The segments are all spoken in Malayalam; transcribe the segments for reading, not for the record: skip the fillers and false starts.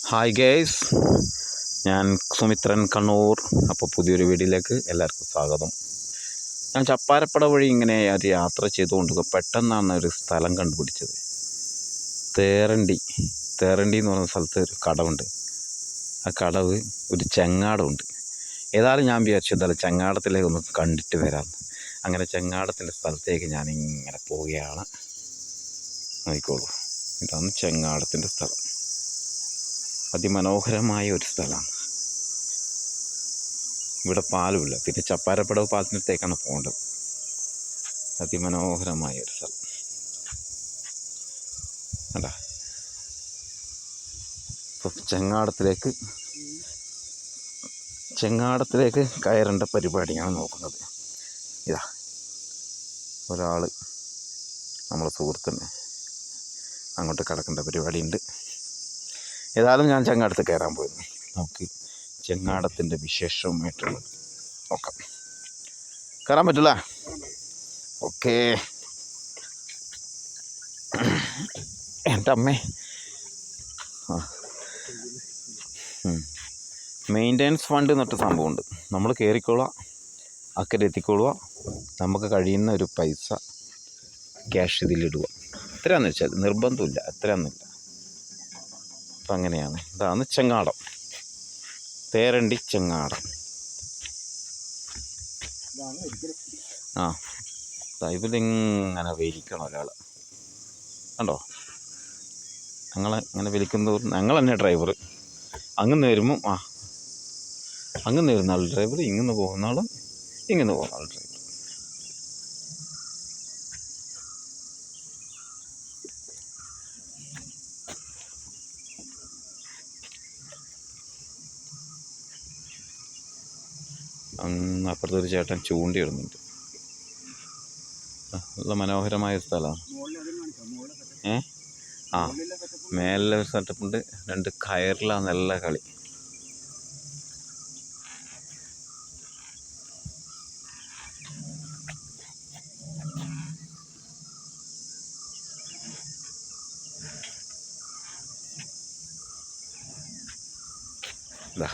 ഹായ് ഗേയ്സ്, ഞാൻ സുമിത്രൻ കണ്ണൂർ. അപ്പോൾ പുതിയൊരു വീഡിയോയിലേക്ക് എല്ലാവർക്കും സ്വാഗതം. ഞാൻ ചപ്പാരപ്പട വഴി ഇങ്ങനെ ഒരു യാത്ര ചെയ്തുകൊണ്ട് പെട്ടെന്നാണ് ഒരു സ്ഥലം കണ്ടുപിടിച്ചത്. തേറണ്ടി എന്ന് പറയുന്ന സ്ഥലത്ത് ഒരു കടവുണ്ട്. ആ കടവ് ഒരു ചെങ്ങാടമുണ്ട്. ഏതായാലും ഞാൻ വിചാരിച്ചു എന്തായാലും ചെങ്ങാടത്തിലേക്ക് ഒന്ന് കണ്ടിട്ട് വരാമെന്ന്. അങ്ങനെ ചെങ്ങാടത്തിൻ്റെ സ്ഥലത്തേക്ക് ഞാനിങ്ങനെ പോവുകയാണ്. നോക്കിക്കോളൂ, ഇതാണ് ചെങ്ങാടത്തിൻ്റെ സ്ഥലം. അതിമനോഹരമായ ഒരു സ്ഥലമാണ്. ഇവിടെ പാലുമില്ല, പിന്നെ ചപ്പാരപ്പടവ് പാലത്തിനടുത്തേക്കാണ് പോകേണ്ടത്. അതിമനോഹരമായ ഒരു സ്ഥലം അല്ല. ഇപ്പം ചെങ്ങാടത്തിലേക്ക് കയറേണ്ട പരിപാടിയാണ് നോക്കുന്നത്. ഇതാ ഒരാൾ, നമ്മളെ സുഹൃത്തിന് അങ്ങോട്ട് കിടക്കേണ്ട പരിപാടിയുണ്ട്. ഏതായാലും ഞാൻ ചെങ്ങാടത്ത് കയറാൻ പോയിരുന്നു. നമുക്ക് ചെങ്ങാടത്തിൻ്റെ വിശേഷവുമായിട്ടുള്ള നോക്കാം. കയറാൻ പറ്റില്ല? ഓക്കേ. എൻ്റെ അമ്മേ, മെയിൻ്റെനൻസ് ഫണ്ട് എന്നിട്ട് സംഭവമുണ്ട്. നമ്മൾ കയറിക്കൊള്ളുക, അക്കരെ എത്തിക്കൊള്ളുക, നമുക്ക് കഴിയുന്ന ഒരു പൈസ ക്യാഷ് ഇതിലിടുക. എത്രയാണെന്ന് വെച്ചാൽ നിർബന്ധമില്ല, എത്രയാണെന്നില്ല. അപ്പം അങ്ങനെയാണ്. ഇതാണ് ചെങ്ങാടം, തേരണ്ടി ചെങ്ങാടം. ഇതിലിങ്ങനെ വലിക്കണം ഒരാൾ, കണ്ടോ? ഇങ്ങനെ വലിക്കുന്നതോറും ഞങ്ങൾ തന്നെ ഡ്രൈവർ. അങ്ങ് വരുമ്പം അങ്ങ് വരുന്ന ആൾ ഡ്രൈവർ, ഇങ്ങനെ പോകുന്ന ആൾ ഇങ്ങനെ പോകുന്ന ആൾ ഡ്രൈവർ. അപ്പുറത്തൊരു ചേട്ടൻ ചൂണ്ടിയിടുന്നുണ്ട്. നല്ല മനോഹരമായ സ്ഥലമാണ്. മേലെ ഒരു സെറ്റപ്പുണ്ട്. 2 കയറിലാണ് നല്ല കളി. ഇതാ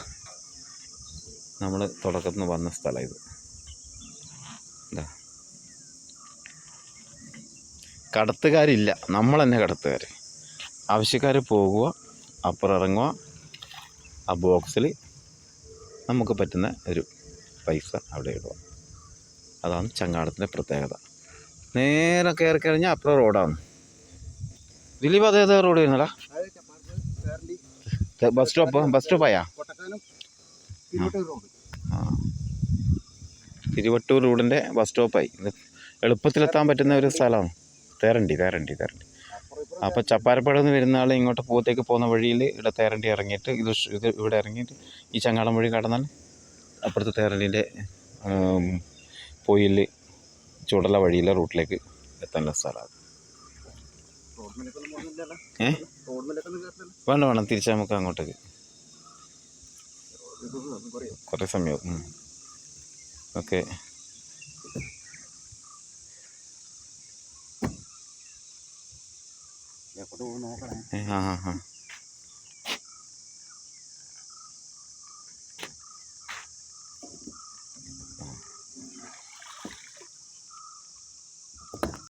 നമ്മൾ തുടക്കത്തിൽ നിന്ന് വന്ന സ്ഥലം ഇത്. ഇതാ, കടത്തുകാരില്ല, നമ്മൾ തന്നെ കടത്തുകാർ. ആവശ്യക്കാർ പോകുക, അപ്പുറം ഇറങ്ങുക, ആ ബോക്സിൽ നമുക്ക് പറ്റുന്ന ഒരു പൈസ അവിടെ ഇടുക. അതാണ് ചങ്ങാടത്തിൻ്റെ പ്രത്യേകത. നേരെ കയറി കഴിഞ്ഞാൽ അപ്പുറം റോഡാണ്. ദിലീപ് അതേതാ റോഡ് വരുന്നടാ? ബസ് സ്റ്റോപ്പായാ? തിരുവട്ടൂർ റോഡിൻ്റെ ബസ് സ്റ്റോപ്പായി. ഇത് എളുപ്പത്തിലെത്താൻ പറ്റുന്ന ഒരു സ്ഥലമാണ് തേരണ്ടി. അപ്പോൾ ചപ്പാരപ്പടയിൽ നിന്ന് വരുന്ന ആൾ ഇങ്ങോട്ട് പൂത്തേക്ക് പോകുന്ന വഴിയിൽ ഇവിടെ തേരണ്ടി ഇറങ്ങിയിട്ട് ഇത് ഇവിടെ ഇറങ്ങിയിട്ട് ഈ ചങ്ങാടം വഴി കടന്നാൽ അപ്പുറത്തെ തേരണ്ടീൻ്റെ പൊയിൽ ചുടല വഴിയിലെ റൂട്ടിലേക്ക് എത്താനുള്ള സ്ഥലമാണ്. വേണം തിരിച്ചാൽ നമുക്ക് അങ്ങോട്ടേക്ക് കുറേ സമയമാവും. ഓക്കെ.